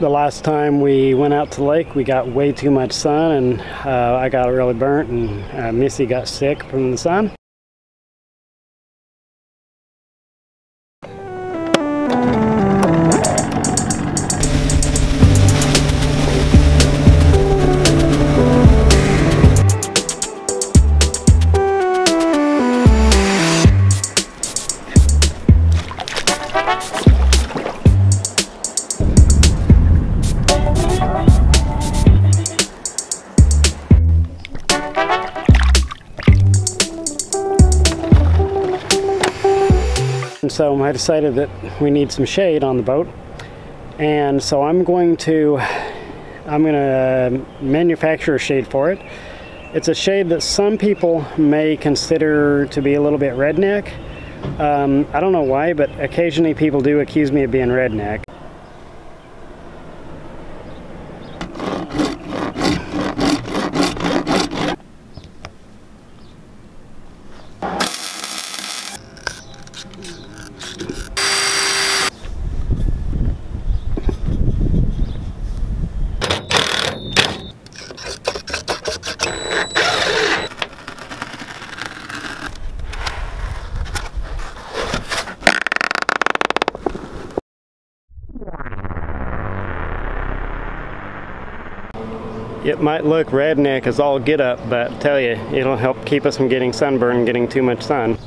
The last time we went out to the lake, we got way too much sun, and I got really burnt, and Missy got sick from the sun. So I decided that we need some shade on the boat, and so I'm going to manufacture a shade for it. It's a shade that some people may consider to be a little bit redneck. I don't know why, but occasionally people do accuse me of being redneck. It might look redneck as all get up, but I tell you, it'll help keep us from getting sunburned and getting too much sun.